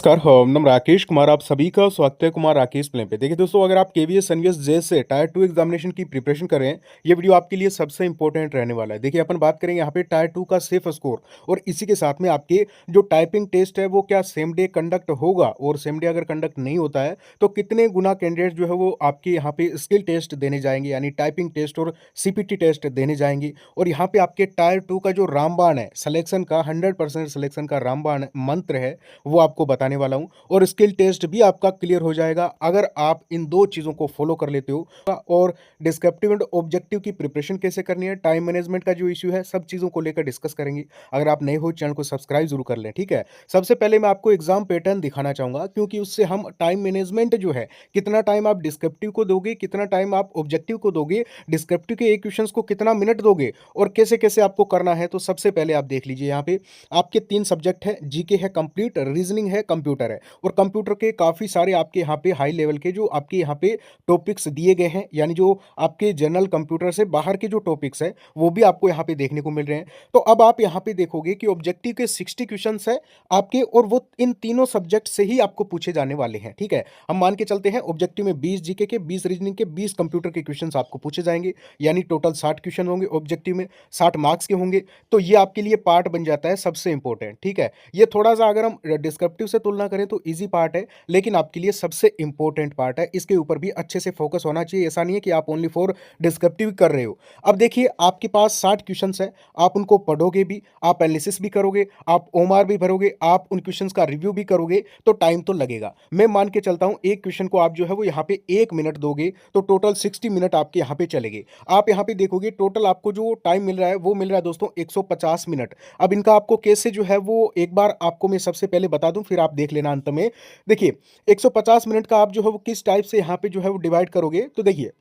नमस्कार, नाम राकेश कुमार। आप सभी का स्वागत है कुमार राकेश प्लेन पे। देखिए दोस्तों, अगर आप केवीएस एनवीएस जैसे टायर 2 एग्जामिनेशन की प्रिपरेशन कर रहे हैं, ये वीडियो आपके लिए सबसे इंपॉर्टेंट रहने वाला है। देखिए, अपन बात करेंगे यहाँ पे टायर 2 का सेफ स्कोर, और इसी के साथ में आपके जो टाइपिंग टेस्ट है वो क्या सेम डे कंडक्ट होगा, और सेम डे अगर कंडक्ट नहीं होता है तो कितने गुना कैंडिडेट जो है वो आपके यहाँ पे स्किल टेस्ट देने जाएंगे, यानी टाइपिंग टेस्ट और सीपीटी टेस्ट देने जाएंगे। और यहाँ पे आपके टायर 2 का जो रामबाण है सिलेक्शन का, 100% सिलेक्शन का रामबाण मंत्र है, वो आपको बताने वाला हूं। और स्किल टेस्ट भी आपका क्लियर हो जाएगा अगर आप इन दो चीज़ों को फॉलो कर लेते हो। और डिस्क्रिप्टिव एंड ऑब्जेक्टिव की प्रिपरेशन कैसे करनी है, टाइम मैनेजमेंट का जो इश्यू है, सब चीज़ों को लेकर डिस्कस करेंगे। अगर आप नए हो चैनल को सब्सक्राइब जरूर कर लें, ठीक है। सबसे पहले मैं आपको एग्जाम पैटर्न दिखाना चाहूंगा, क्योंकि उससे हम टाइम मैनेजमेंट जो है, कितना टाइम आप डिस्क्रिप्टिव को दोगे, कितना टाइम आप ऑब्जेक्टिव को दोगे, डिस्क्रिप्टिव के एक क्वेश्चंस को कितना मिनट दोगे, और कैसे कैसे आपको करना है। तो सबसे पहले आप देख लीजिए, यहाँ पे आपके 3 सब्जेक्ट है, जीके है कंप्लीट, रीजनिंग है, कंप्यूटर है। और कंप्यूटर के काफ़ी सारे आपके यहाँ पे हाई लेवल के जो आपके यहाँ पे टॉपिक्स दिए गए हैं, यानी जो आपके जनरल कंप्यूटर से बाहर के जो टॉपिक्स है वो भी आपको यहाँ पे देखने को मिल रहे हैं। तो अब आप यहाँ पे देखोगे कि ऑब्जेक्टिव के 60 क्वेश्चंस है आपके, और वो इन तीनों सब्जेक्ट से ही आपको पूछे जाने वाले हैं, ठीक है। हम मान के चलते हैं ऑब्जेक्टिव में 20 जीके के, 20 रीजनिंग के, 20 कंप्यूटर के क्वेश्चन आपको पूछे जाएंगे, यानी टोटल 60 क्वेश्चन होंगे ऑब्जेक्टिव में, 60 मार्क्स के होंगे। तो ये आपके लिए पार्ट बन जाता है सबसे इंपॉर्टेंट, ठीक है। ये थोड़ा सा अगर हम डिस्क्रिप्टिव से तुलना करें तो इजी पार्ट है, लेकिन आपके लिए सबसे इंपॉर्टेंट पार्ट है। इसके ऊपर भी अच्छे से फोकस होना चाहिए। ऐसा नहीं है कि आप ओनली फॉर डिस्क्रिप्टिव कर रहे हो। अब देखिए, आपके पास 60 क्वेश्चंस है, आप उनको पढ़ोगे भी, आप एनालिसिस भी करोगे, आप ओमार भी भरोगे, आप उन क्वेश्चंस का रिव्यू भी करोगे, तो टाइम तो लगेगा। मैं मान के चलता हूं एक क्वेश्चन को आप जो है वो यहाँ पे 1 मिनट दोगे तो टोटल 60 मिनट आपके यहाँ पे चलेंगे। आप यहाँ पे देखोगे टोटल आपको जो टाइम मिल रहा है वो मिल रहा है दोस्तों 150 मिनट। अब इनका आपको कैसे जो है वो एक बार आपको मैं सबसे पहले बता दूं, फिर आप देख लेना अंत में। देखिए, 150 मिनट का आप जो है वो किस टाइप से यहाँ पे जो है वो डिवाइड करोगे, तो देखिए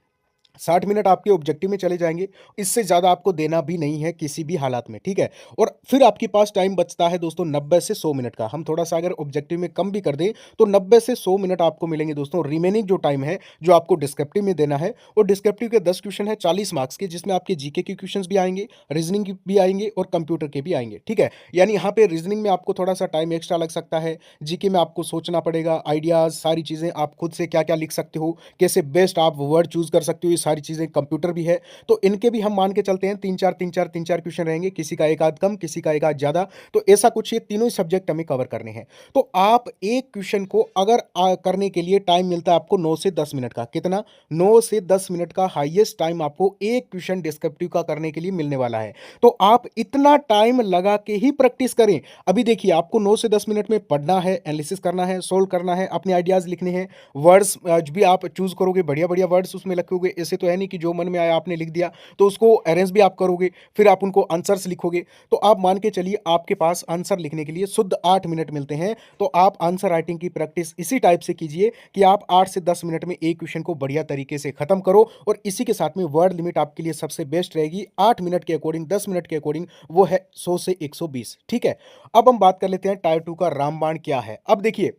60 मिनट आपके ऑब्जेक्टिव में चले जाएंगे। इससे ज़्यादा आपको देना भी नहीं है किसी भी हालात में, ठीक है। और फिर आपके पास टाइम बचता है दोस्तों 90 से 100 मिनट का। हम थोड़ा सा अगर ऑब्जेक्टिव में कम भी कर दें तो 90 से 100 मिनट आपको मिलेंगे दोस्तों। रिमेनिंग जो टाइम है जो आपको डिस्क्रिप्टिव में देना है, और डिस्क्रिप्टिव के 10 क्वेश्चन है 40 मार्क्स के, जिसमें आपके जीके के क्वेश्चन भी आएंगे, रीजनिंग भी आएंगे, और कंप्यूटर के भी आएंगे, ठीक है। यानी यहाँ पे रीजनिंग में आपको थोड़ा सा टाइम एक्स्ट्रा लग सकता है, जीके में आपको सोचना पड़ेगा, आइडियाज़ सारी चीज़ें आप खुद से क्या क्या लिख सकते हो, कैसे बेस्ट आप वर्ड चूज कर सकते हो, ये सारी चीज़ें कंप्यूटर भी है। तो इनके भी हम मान के चलते हैं 3-4 क्वेश्चन रहेंगे, किसी का एक आध कम, किसी का एक आध ज्यादा। तो ऐसा कुछ ये तीनों ही सब्जेक्ट हमें कवर करने हैं। तो आप एक क्वेश्चन को अगर करने के लिए टाइम मिलता है आपको 9 से 10 मिनट का, कितना, 9 से 10 मिनट का हाईएस्ट टाइम आपको एक क्वेश्चन डिस्क्रिप्टिव का करने के लिए मिलने वाला है। तो आप इतना टाइम लगा के ही प्रैक्टिस करें। अभी देखिए, आपको 9 से 10 मिनट में पढ़ना है, एनालिसिस करना है, सोल्व करना है, अपने आइडियाज लिखने हैं, वर्ड्स भी आप चूज करोगे, बढ़िया बढ़िया वर्ड्स उसमें लिखोगे। ऐसे तो है नहीं कि जो मन में आया आपने लिख दिया, तो उसको अरेंज भी आप करोगे, फिर आप उनको आंसर्स लिखोगे। तो आप मान के चलिए आपके पास आंसर लिखने के लिए शुद्ध 8 मिनट मिलते हैं। तो आप आंसर राइटिंग की प्रैक्टिस इसी टाइप से कीजिए कि आप 8 से 10 मिनट में एक क्वेश्चन को बढ़िया तरीके से खत्म करो। और इसी के साथ में वर्ड लिमिट आपके लिए सबसे बेस्ट रहेगी 8 मिनट के अकॉर्डिंग, 10 मिनट के अकॉर्डिंग, वो है 100 से 120, ठीक है। अब हम बात कर लेते हैं टायर 2 का रामबाण क्या है। अब देखिए,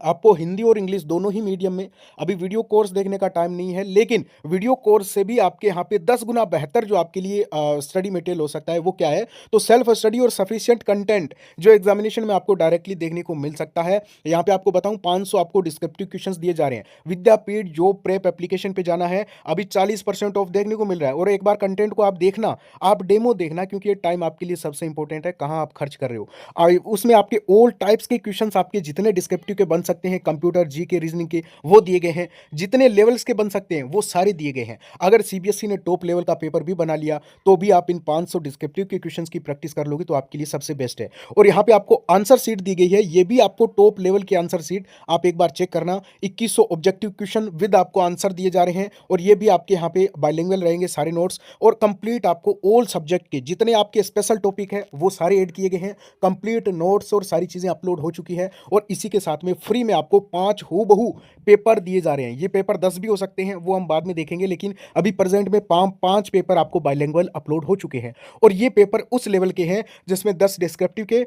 आपको हिंदी और इंग्लिश दोनों ही मीडियम में, अभी वीडियो कोर्स देखने का टाइम नहीं है, लेकिन वीडियो कोर्स से भी आपके यहाँ पे 10 गुना बेहतर जो आपके लिए स्टडी मटेरियल हो सकता है वो क्या है, तो सेल्फ स्टडी और सफिशिएंट कंटेंट जो एग्जामिनेशन में आपको डायरेक्टली देखने को मिल सकता है। यहाँ पे आपको बताऊं 500 आपको डिस्क्रिप्टिव क्वेश्चंस दिए जा रहे हैं। विद्यापीठ जॉब प्रेप एप्लीकेशन पे जाना है, अभी 40% ऑफ देखने को मिल रहा है। और एक बार कंटेंट को आप देखना, आप डेमो देखना, क्योंकि ये टाइम आपके लिए सबसे इंपॉर्टेंट है, कहाँ आप खर्च कर रहे हो। उसमें आपके ऑल टाइप्स के क्वेश्चंस आपके जितने डिस्क्रिप्टिव के बन सकते हैं, कंप्यूटर जी के रीजनिंग के, वो दिए गए हैं। जितने लेवल्स के बन सकते हैं वो सारे दिए गए हैं। अगर सीबीएसई ने टॉप लेवल का पेपर भी बना लिया तो भी आप इन 500 डिस्क्रिप्टिव के क्वेश्चंस की प्रैक्टिस कर लोगे तो आपके लिए सबसे बेस्ट है। और यहाँ पे आपको आंसर सीट दी गई है, ये भी आपको टॉप लेवल की आंसर सीट, आप एक बार चेक करना। 2100 ऑब्जेक्टिव क्वेश्चन विद आपको आंसर दिए जा रहे हैं, और ये भी आपके यहाँ पे बाइलिंगुअल रहेंगे सारे नोट्स। और कंप्लीट आपको ऑल सब्जेक्ट के जितने आपके स्पेशल टॉपिक है वो सारे ऐड किए गए हैं, कंप्लीट नोट्स और सारी चीजें अपलोड हो चुकी है। और इसी के साथ में फ्री में आपको 5 हूबहू पेपर दिए जा रहे हैं। ये पेपर 10 भी हो सकते हैं, वो हम बाद में देखेंगे, लेकिन अभी प्रेजेंट में 5 पेपर आपको बाइलिंगुअल अपलोड हो चुके हैं। और ये पेपर उस लेवल के हैं जिसमें 10 डिस्क्रिप्टिव के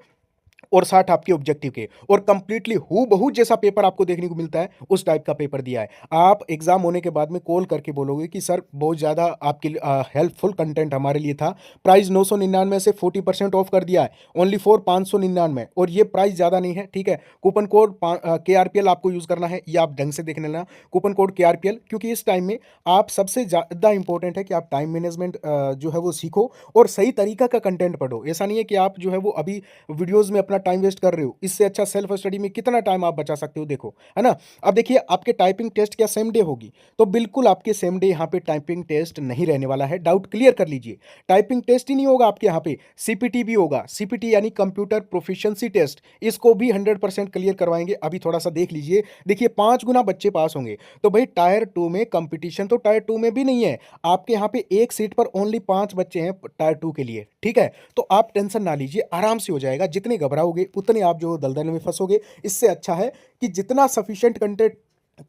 और 60 आपके ऑब्जेक्टिव के, और कंप्लीटली हूबहू जैसा पेपर आपको देखने को मिलता है, उस टाइप का पेपर दिया है। आप एग्जाम होने के बाद में कॉल करके बोलोगे कि सर बहुत ज़्यादा आपके लिए हेल्पफुल कंटेंट हमारे लिए था, प्राइस 999 से 40% ऑफ कर दिया है, ओनली फॉर 599, और ये प्राइस ज़्यादा नहीं है, ठीक है। कूपन कोड KRPL आपको यूज़ करना है, ये आप ढंग से देख लेना, कूपन कोड KRPL, क्योंकि इस टाइम में आप सबसे ज़्यादा इंपॉर्टेंट है कि आप टाइम मैनेजमेंट जो है वो सीखो और सही तरीका का कंटेंट पढ़ो। ऐसा नहीं है कि आप जो है वो अभी वीडियोस में अपना टाइम वेस्ट कर रहे हो, इससे अच्छा सेल्फ स्टडी में कितना टाइम आप बचा सकते हो, देखो, है ना। अब देखिए आपके टाइपिंग टेस्ट क्या सेम डे होगी, तो बिल्कुल आपके सेम डे यहाँ पे टाइपिंग टेस्ट नहीं रहने वाला है, डाउट क्लियर कर लीजिए। टाइपिंग टेस्ट ही नहीं होगा आपके यहाँ पे, CPT भी होगा, CPT यानी कंप्यूटर प्रोफिशिएंसी टेस्ट, इसको भी 100% क्लियर करवाएंगे। अभी थोड़ा सा देख लीजिए, देखिए 5 गुना बच्चे पास होंगे, तो भाई टायर 2 में कंपटीशन तो टायर 2 में भी नहीं है, आपके यहाँ पे एक सीट पर ओनली 5 बच्चे हैं टायर 2 के लिए, ठीक है। तो आप टेंशन ना लीजिए, आराम से हो जाएगा, जितने घबराओगे उतने आप जो दलदल में फंसोगे। इससे अच्छा है कि जितना सफिशिएंट कंटेंट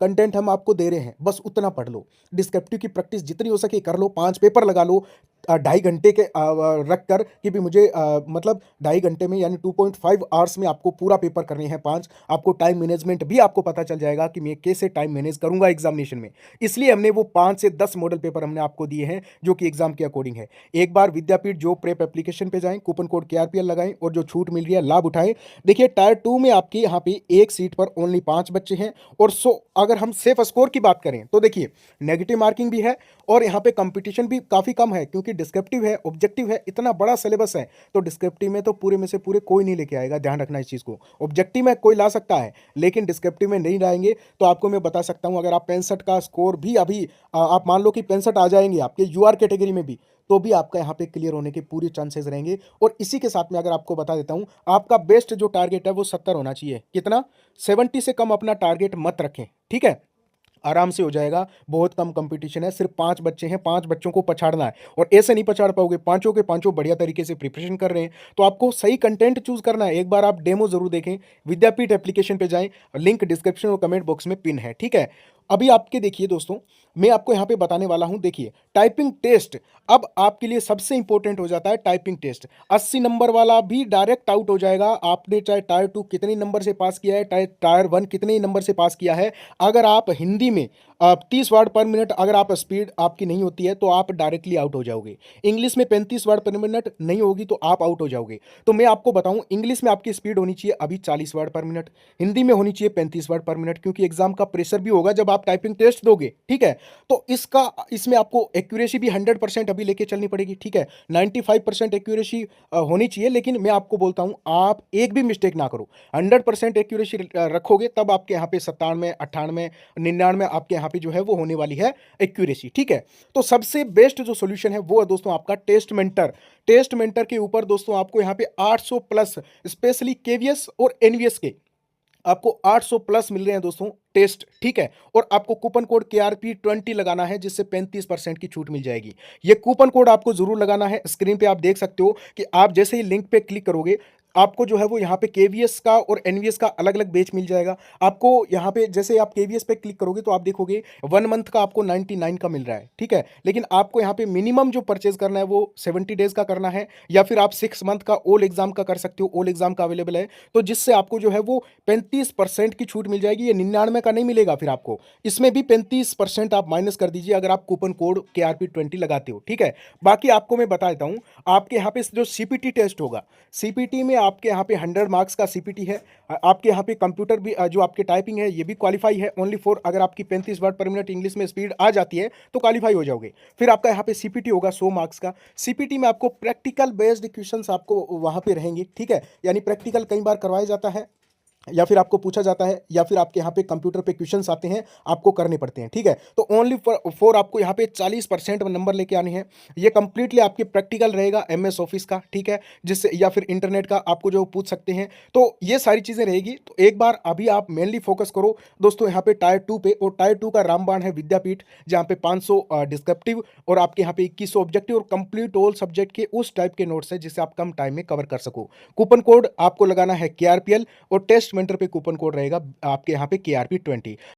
कंटेंट हम आपको दे रहे हैं बस उतना पढ़ लो, डिस्क्रिप्टिव की प्रैक्टिस जितनी हो सके कर लो, 5 पेपर लगा लो, 2.5 घंटे के रख कर कि भी मुझे मतलब 2.5 घंटे में यानी 2.5 आवर्स में आपको पूरा पेपर करने हैं 5। आपको टाइम मैनेजमेंट भी आपको पता चल जाएगा कि मैं कैसे टाइम मैनेज करूंगा एग्जामिनेशन में, इसलिए हमने वो 5 से 10 मॉडल पेपर हमने आपको दिए हैं जो कि एग्जाम के अकॉर्डिंग है। एक बार विद्यापीठ जॉब प्रेप एप्लीकेशन पे जाएं, कूपन कोड KRPL लगाएं और जो छूट मिल रही है लाभ उठाएं। देखिए टायर 2 में आपके यहाँ पे एक सीट पर ओनली 5 बच्चे हैं, और अगर हम सेफ स्कोर की बात करें तो देखिए नेगेटिव मार्किंग भी है, और यहाँ पे कंपटीशन भी काफ़ी कम है, क्योंकि डिस्क्रिप्टिव है, ऑब्जेक्टिव है, इतना बड़ा सिलेबस है, तो डिस्क्रिप्टिव में तो पूरे में से पूरे कोई नहीं लेके आएगा, ध्यान रखना इस चीज़ को। ऑब्जेक्टिव में कोई ला सकता है लेकिन डिस्क्रिप्टिव में नहीं लाएंगे। तो आपको मैं बता सकता हूँ, अगर आप 65 का स्कोर भी अभी आप मान लो कि 65 आ जाएंगे आपके UR कैटेगरी में भी, तो भी आपका यहाँ पे क्लियर होने के पूरे चांसेस रहेंगे। और इसी के साथ में अगर आपको बता देता हूँ, आपका बेस्ट जो टारगेट है वो 70 होना चाहिए, कितना, 70 से कम अपना टारगेट मत रखें, ठीक है। आराम से हो जाएगा, बहुत कम कंपटीशन है, सिर्फ 5 बच्चे हैं, 5 बच्चों को पछाड़ना है, और ऐसे नहीं पछाड़ पाओगे, पांचों के पांचों बढ़िया तरीके से प्रिपरेशन कर रहे हैं। तो आपको सही कंटेंट चूज करना है, एक बार आप डेमो जरूर देखें, विद्यापीठ एप्लीकेशन पे जाएं, लिंक डिस्क्रिप्शन और कमेंट बॉक्स में पिन है, ठीक है। अभी आपके देखिए दोस्तों, मैं आपको यहाँ पे बताने वाला हूँ, देखिए टाइपिंग टेस्ट अब आपके लिए सबसे इंपॉर्टेंट हो जाता है। टाइपिंग टेस्ट 80 नंबर वाला भी डायरेक्ट आउट हो जाएगा, आपने चाहे टायर 2 कितने नंबर से पास किया है, टायर 1 कितने नंबर से पास किया है, अगर आप हिंदी में 30 वर्ड पर मिनट अगर आप स्पीड आपकी नहीं होती है तो आप डायरेक्टली आउट हो जाओगे। इंग्लिश में 35 वर्ड पर मिनट नहीं होगी तो आप आउट हो जाओगे। तो मैं आपको बताऊं, इंग्लिश में आपकी स्पीड होनी चाहिए अभी 40 वर्ड पर मिनट, हिंदी में होनी चाहिए 35 वर्ड पर मिनट, क्योंकि एग्जाम का प्रेशर भी होगा जब आप टाइपिंग टेस्ट दोगे, ठीक है। तो इसमें आपको एक्यूरेसी भी 100% अभी लेके चलनी पड़ेगी, ठीक है। 95% एक्यूरेसी होनी चाहिए, लेकिन मैं आपको बोलता हूं आप एक भी मिस्टेक ना करो, 100% एक्यूरेसी रखोगे तब आपके यहाँ पे 97, 98, 99 आपके यहाँ पे जो है वो होने वाली है एक्यूरेसी, ठीक है। तो सबसे बेस्ट जो सोल्यूशन है वो है दोस्तों आपका टेस्ट मेंटर। टेस्ट मेंटर के ऊपर दोस्तों आपको यहाँ पे 800 प्लस, स्पेशली KVS और NVS के आपको 800 प्लस मिल रहे हैं दोस्तों टेस्ट, ठीक है। और आपको कूपन कोड KRP20 लगाना है, जिससे 35% की छूट मिल जाएगी। ये कूपन कोड आपको जरूर लगाना है, स्क्रीन पे आप देख सकते हो कि आप जैसे ही लिंक पे क्लिक करोगे आपको जो है वो यहाँ पे KVS का और NVS का अलग अलग बैच मिल जाएगा। आपको यहाँ पे जैसे आप KVS पे क्लिक करोगे तो आप देखोगे 1 मंथ का आपको 99 का मिल रहा है, ठीक है। लेकिन आपको यहाँ पे मिनिमम जो परचेज करना है वो 70 डेज का करना है, या फिर आप 6 मंथ का ऑल एग्जाम का कर सकते हो, ऑल एग्जाम का अवेलेबल है। तो जिससे आपको जो है वो 35% की छूट मिल जाएगी, ये 99 का नहीं मिलेगा, फिर आपको इसमें भी 35% आप माइनस कर दीजिए अगर आप कूपन कोड KRP20 लगाते हो, ठीक है। बाकी आपको मैं बता देता हूँ, आपके यहाँ पे जो CPT टेस्ट होगा, CPT में आपके यहाँ पे 100 मार्क्स का CPT है। आपके यहाँ पे कंप्यूटर भी जो आपके टाइपिंग है ये भी क्वालिफाई है, ओनली फॉर अगर आपकी 35 वर्ड पर मिनट इंग्लिश में स्पीड आ जाती है तो क्वालिफाई हो जाओगे। फिर आपका यहाँ पे CPT होगा 100 मार्क्स का। CPT में आपको प्रैक्टिकल बेस्ड क्वेश्चंस आपको वहाँ पे रहेंगे, ठीक है। यानी प्रैक्टिकल कई बार करवाया जाता है, या फिर आपको पूछा जाता है, या फिर आपके यहाँ पे कंप्यूटर पे क्वेश्चंस आते हैं आपको करने पड़ते हैं, ठीक है। तो ओनली फॉर आपको यहाँ पे 40% नंबर लेके आने हैं। ये कंप्लीटली आपकी प्रैक्टिकल रहेगा MS ऑफिस का, ठीक है, जिससे या फिर इंटरनेट का आपको जो पूछ सकते हैं, तो ये सारी चीज़ें रहेगी। तो एक बार अभी आप मेनली फोकस करो दोस्तों यहाँ पे टायर 2 पे, और टायर 2 का रामबाण है विद्यापीठ, जहाँ पे 500 डिस्क्रिप्टिव और आपके यहाँ पे 2100 ऑब्जेक्टिव और कंप्लीट ऑल सब्जेक्ट के उस टाइप के नोट्स है जिससे आप कम टाइम में कवर कर सको। कूपन कोड आपको लगाना है KRPL, और टेस्ट मेंटर पे कूपन कोड रहेगा आपके यहाँ पे KRP20।